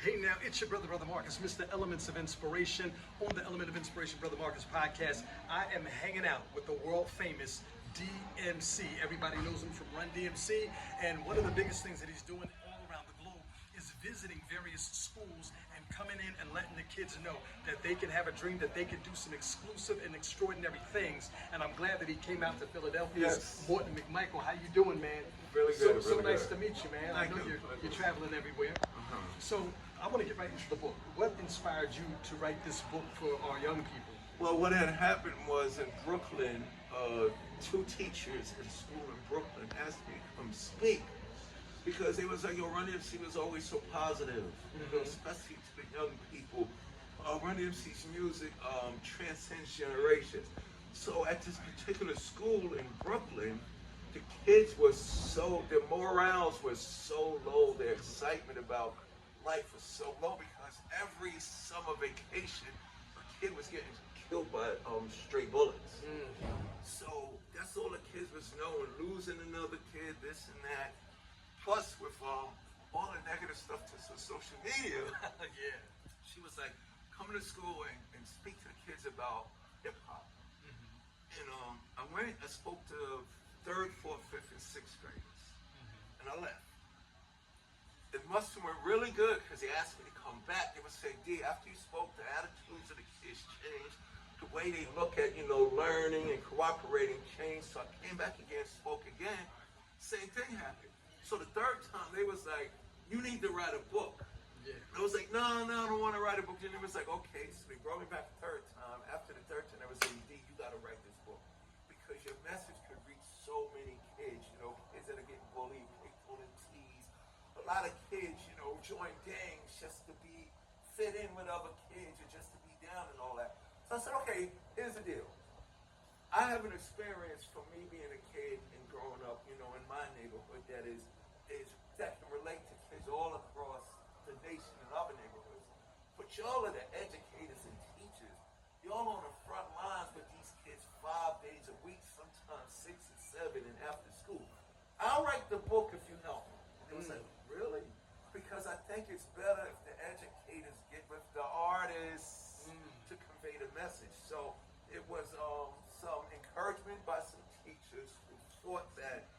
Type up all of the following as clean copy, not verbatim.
Hey now, it's your brother Marcus, Mr. Elements of Inspiration. On the Element of Inspiration Brother Marcus podcast, I am hanging out with the world famous DMC. Everybody knows him from RUN DMC, and one of the biggest things that he's doing all around the globe is visiting various schools and coming in and letting the kids know that they can have a dream, that they can do some exclusive and extraordinary things. And I'm glad that he came out to Philadelphia. Yes. Morton McMichael, how you doing, man? Really good. So really nice good. to meet you, man. Thank I know you. you're traveling everywhere. So I want to get right into the book. What inspired you to write this book for our young people? Well, what had happened was in Brooklyn, two teachers in school in Brooklyn asked me to come speak because they was like, yo, RUN DMC was always so positive, you know, especially to the young people. RUN DMC's music transcends generations. So at this particular school in Brooklyn, the kids were so, their morals were so low, their excitement about life was so low because every summer vacation, a kid was getting killed by stray bullets. So that's all the kids was knowing, losing another kid, this and that. Plus with all the negative stuff to social media, Yeah. she was like, come to school and speak to the kids about hip hop. And I went and spoke to 3rd, 4th, 5th, and 6th graders, and I left. It must have went really good because they asked me to come back. They would say, D, after you spoke, the attitudes of the kids changed, the way they look at, you know, learning and cooperating changed. So I came back again, spoke again, same thing happened. So the 3rd time, they was like, you need to write a book. Yeah. I was like, no, I don't want to write a book. Then it was like, okay. So they brought me back the 3rd time. After the 3rd time, they was like, D, you got to write this book because your message could reach so many kids, you know, kids that are getting bullied, picked on and teased. A lot of kids, you know, join gangs just to be fit in with other kids or just to be down and all that. So I said, okay, here's the deal. I have an experience from me being a kid and growing up, you know, in my neighborhood that that can relate to kids all across the nation and other neighborhoods. But y'all are the educators and teachers. Y'all on the front lines with these kids 5 days a week, sometimes 6 and 7 and after school. I'll write the book if you help me. And they was like, really? Because I think it's better if the educators get with the artists to convey the message. So it was some encouragement by some teachers who thought that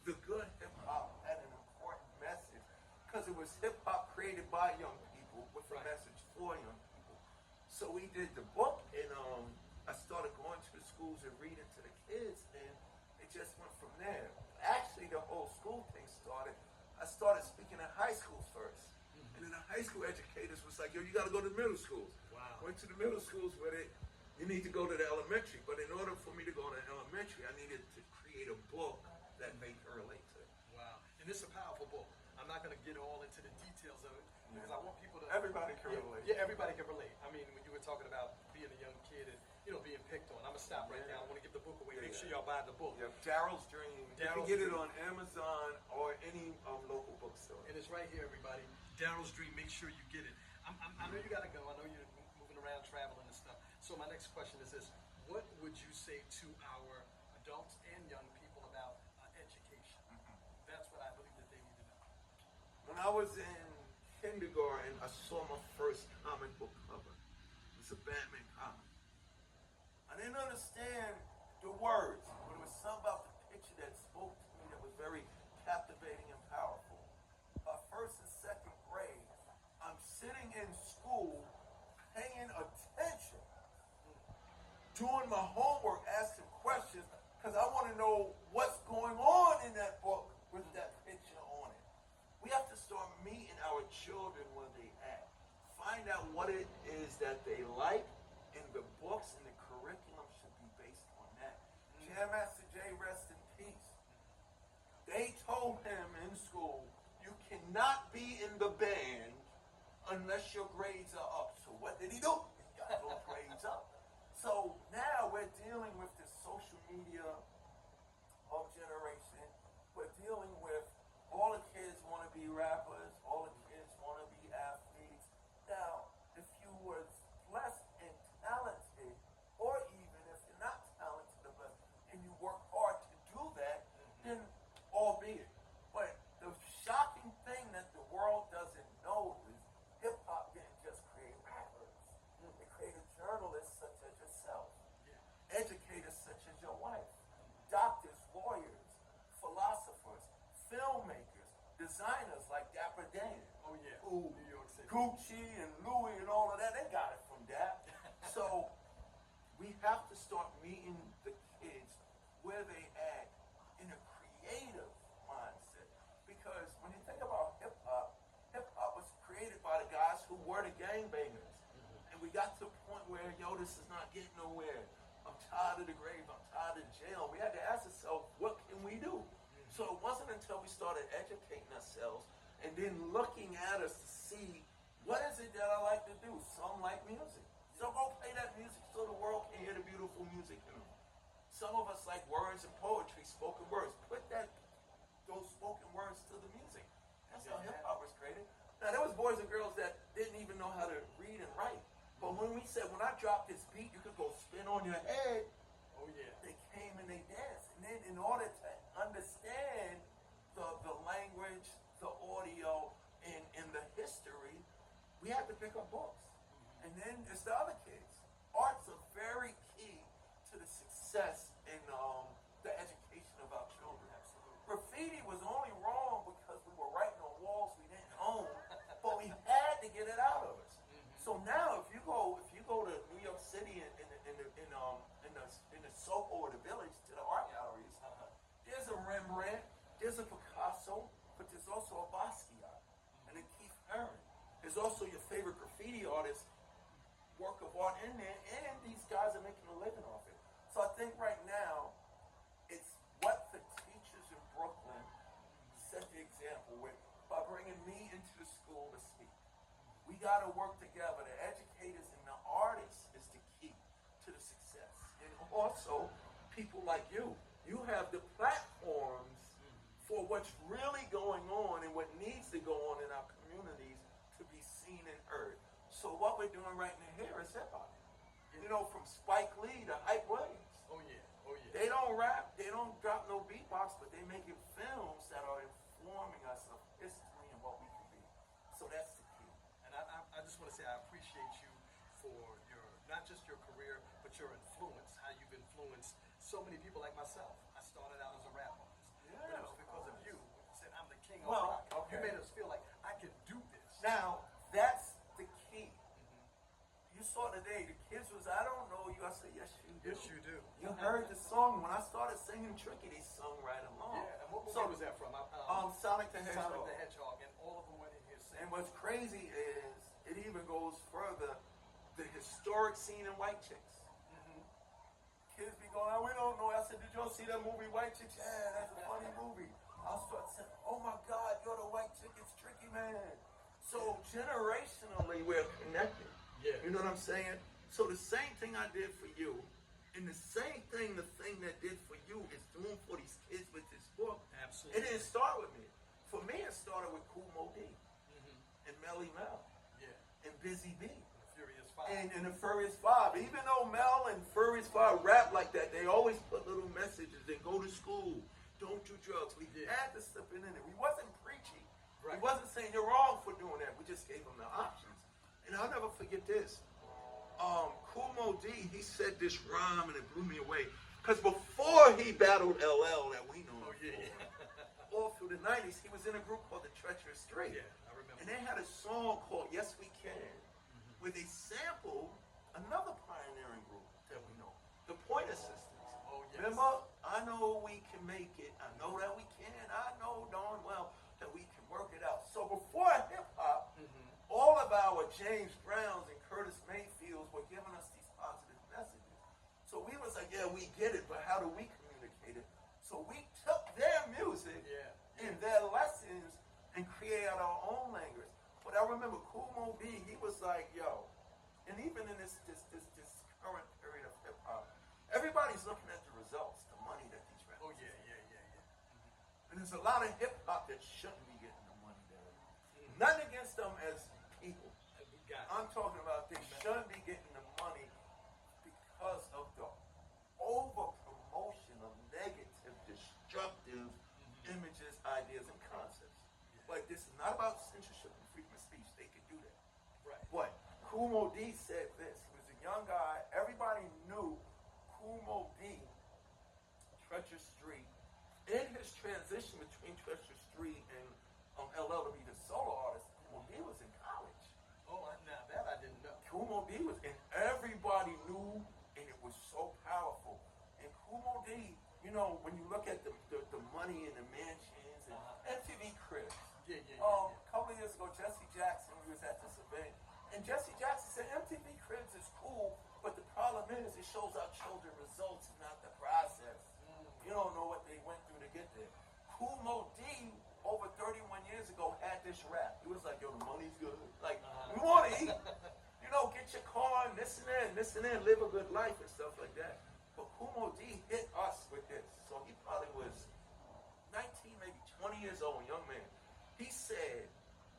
the good hip hop had an important message because it was hip hop created by young people with a message for young people. So we did the book, and I started going to the schools and reading to the kids, and it just went from there. Actually, the whole school thing started. I started speaking in high schools first, and then the high school educators was like, yo, you got to go to the middle schools. Wow. Went to the middle schools with it. You need to go to the elementary, but in order for me to go to elementary, I needed to create a book that they can relate to. Wow. And this is a powerful book. I'm not going to get all into the details of it because I want people to... Everybody can relate. Yeah, everybody can relate. I mean, when you were talking about being a young kid and, you know, being picked on, I'm going to stop right now. I want to give the book away. Make sure y'all buy the book. Yep. Daryl's Dream. Daryl's You can get Dream. it on Amazon or any local bookstore. And it's right here, everybody. Daryl's Dream. Make sure you get it. I know you got to go. I know you're moving around, traveling and stuff. So my next question is this. What would you say to our adults and young people about education? That's what I believe that they need to know. When I was in kindergarten, I saw my first comic book cover. It was a Batman comic. I didn't understand the words, but it was something about the picture that spoke to me that was very captivating and powerful. By 1st and 2nd grade, I'm sitting in school paying attention, doing my homework, asking questions, because I want to know what's going on in that book with that picture on it. We have to start meeting our children where they at. Find out what it is that they like, and the books and the curriculum should be based on that. Jam Master Jay, rest in peace. They told him in school, you cannot be in the band unless your grades are up. So what did he do? He got those grades up. So now we're dealing with the social media of generation. We're dealing with all the kids want to be rappers, all the kids want to be athletes. Now, if you were blessed and talented, or even if you're not talented or blessed, and you work hard to do that, then albeit. But the shocking thing that the world does to New York City. Gucci and Louis and all of that. They got it from that. So we have to start meeting the kids where they at in a creative mindset. Because when you think about hip hop was created by the guys who were the gangbangers. And we got to the point where, yo, this is not getting nowhere. I'm tired of the grave. I'm tired of jail. We had to ask ourselves, what can we do? So it wasn't until we started educating ourselves and then looking at us to see, what is it that I like to do? Some like music. So go play that music so the world can hear the beautiful music in them. Some of us like words and poetry, spoken words. Put those spoken words to the music. That's how hip hop was created. Now there was boys and girls that didn't even know how to read and write. But when we said, when I drop this beat, you could go spin on your head. Oh yeah. They came and they danced. And then in order to understand the language, the audio, and the history, we had to pick up books. And then it's the other kids. Arts are very key to the success and the education of our children. Absolutely. Graffiti was only wrong because we were writing on walls we didn't own, but we had to get it out of us. So now, if you go to New York City in the Soho or the Village to the art galleries, there's a Rembrandt, there's a Picasso, but there's also a Basquiat and a Keith Haring. There's also your favorite graffiti artist work of art in there, and these guys are making a living off it. So I think right now, it's what the teachers in Brooklyn set the example with by bringing me into the school to speak. We got to work together. The educators and the artists is the key to the success. And also, people like you. You have the platforms for what's really going on and what needs to go on in our communities to be seen and heard. So what we're doing right now here is hip-hop. You know, from Spike Lee to Hype Williams. Oh yeah. Oh yeah. They don't rap, they don't drop no beatbox, but they're making films that are informing us of history and what we can be. So that's the key. And I just want to say I appreciate you for your, not just your career, but your influence, how you've influenced so many people like myself. I started out as a rap artist. Yeah, but it was because of you. You said, I'm the king of Well, rock. okay. You made us feel like I can do this. Now, that's the key. You saw today, the kids was, I don't know you. I said, yes, you do. Yes, you do. You heard the song. When I started singing Tricky, they sung right along. Yeah, and what movie was that from? Sonic the Hedgehog. Sonic the Hedgehog, and all of them went in here And singing. what's crazy is, it even goes further, the historic scene in White Chicks. Kids be going, oh, we don't know. I said, did y'all see that movie, White Chicks? Yeah, that's a funny movie. I'll start saying, oh my God, you're the white chick, it's Tricky, man. So generationally, we're connected. Yeah. You know what I'm saying? So the same thing I did for you, and the same thing the thing that did for you is doing for these kids with this book. Absolutely. It didn't start with me. For me, it started with Kool Moe Dee and Melly Mel Yeah. and Busy Bee. Furious Five. And the Furious Five. Even though Mel and Furious Five rap like that, they always put little messages and go to school, don't do drugs. We had to slip it in there. We wasn't preaching. Right. We wasn't saying you're wrong for doing that. We just gave them the options. And I'll never forget this. Kool Moe Dee, he said this rhyme and it blew me away. Because before he battled LL that we know all through the 90s, he was in a group called the Treacherous Three. Yeah, I remember. And they had a song called Yes We Can, where they sampled another pioneering group that we know, the Pointer Sisters. Oh, yes. Remember, I know we can make it. I know that we can. I know darn well that we can work it out. So before hip-hop, all of our James Browns and Curtis Mayfields were giving us these positive messages. So we was like, yeah, we get it, but how do we communicate it? So we took their music and their lessons and created our own language. But I remember Kool Moe Dee, he was like, yo, and even in this current period of hip-hop, everybody's looking at the results, the money that these rappers Yeah. And there's a lot of hip-hop that shouldn't be getting the money there. Nothing against them as people. I'm talking about they shouldn't be getting the money because of the over-promotion of negative, destructive images, ideas, and concepts. Like, this is not about censorship and freedom of speech. They can do that. Right. But Kool Moe Dee said this. He was a young guy. Everybody knew Kool Moe Dee, Treacherous Three. In his transition between Treacherous Three and LL to be the solo artist, Kool Moe Dee was in you know, when you look at the money and the mansions and MTV Cribs. Yeah. A couple of years ago, Jesse Jackson, we was at this event, and Jesse Jackson said MTV Cribs is cool, but the problem is it shows our children results and not the process. You don't know what they went through to get there. Kool Moe Dee, over 31 years ago, had this rap. He was like, yo, the money's good. Like, we want to eat. You know, get your car and this and that, live a good life and stuff like that. But Kool Moe Dee hit us with this. So he probably was 19, maybe 20 years old, young man. He said,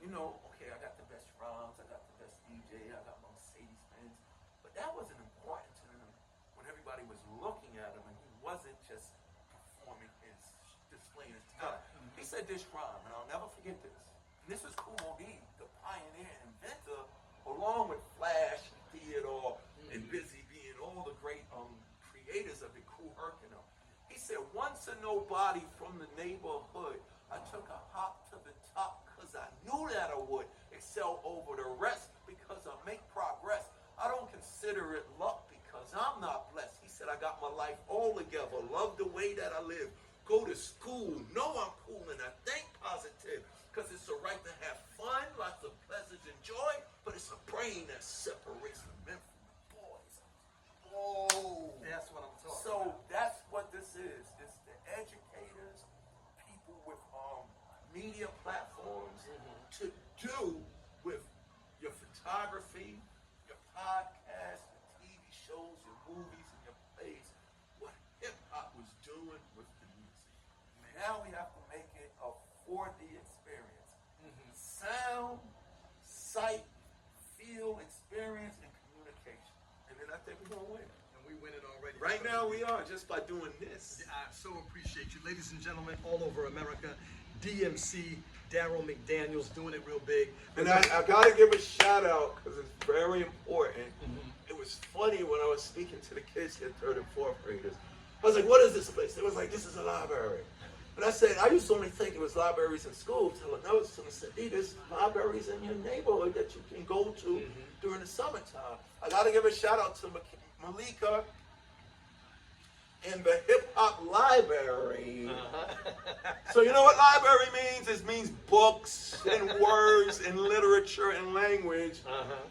you know, okay, I got the best drums, I got the best DJ, I got my Mercedes-Benz. But that wasn't important to him when everybody was looking at him and he wasn't just performing displaying his talent. He said this rhyme, and I'll never forget this. And this was Kool Moe Dee, the pioneer and inventor, along with Flash, Theodore, and Busy B, and all the great creators of the Kool Herc and them. He said, once a nobody from the neighborhood, I took a hop to the top because I knew that I would excel over the rest because I make progress. I don't consider it luck because I'm not blessed. He said, I got my life all together, love the way that I live, go to school, know I'm cool, and I think positive because it's a right to have fun, lots of pleasures and joy, but it's a brain that separates the men from the boys. Oh, That's what I'm talking so about. that's what this is. It's the educators, people with media platforms to do with your photography, your podcast, your TV shows, your movies, and your plays, what hip-hop was doing with the music. Now we have to make it a 4D experience. Sound, sight, feel, experience, and communication. And then I think we're going to win. And we win it already. Right now we are, just by doing this. I so appreciate you. Ladies and gentlemen, all over America, DMC, Daryl McDaniels doing it real big. And I got to give a shout out because it's very important. It was funny when I was speaking to the kids here, 3rd and 4th graders. I was like, what is this place? They was like, this is a library. And I said, I used to only think it was libraries in school. Till I noticed, and I said, there's libraries in your neighborhood that you can go to during the summertime. I got to give a shout out to Malika and the Hip Hop Library. So you know what library means? It means books and words and literature and language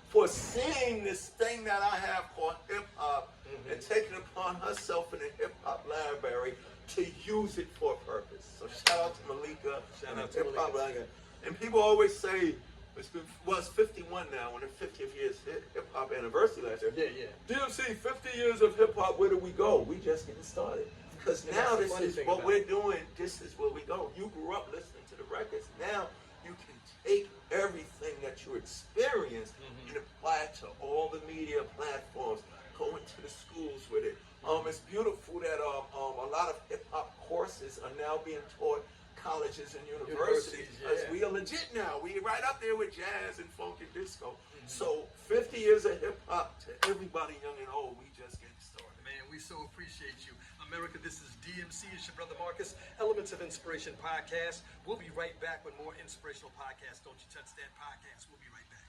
for seeing this thing that I have called hip hop and taking it upon herself in the Hip Hop Library to use it for a purpose. So shout out to Malika and the Hip Hop Library. And people always say, it's 51 now, when the 50th year's hip-hop anniversary last year. Yeah. DMC, 50 years of hip-hop, where do we go? We just getting started. Because now this is what we're doing, this is where we go. You grew up listening to the records. Now you can take everything that you experienced and apply it to all the media platforms, go into the schools with it. It's beautiful that a lot of hip-hop courses are now being taught colleges and universities, because we are legit now. We right up there with jazz and funk and disco. So 50 years of hip hop to everybody young and old. We just getting started. Man, we so appreciate you. America, this is DMC. It's your brother Marcus, Elements of Inspiration podcast. We'll be right back with more inspirational podcasts. Don't you touch that podcast. We'll be right back.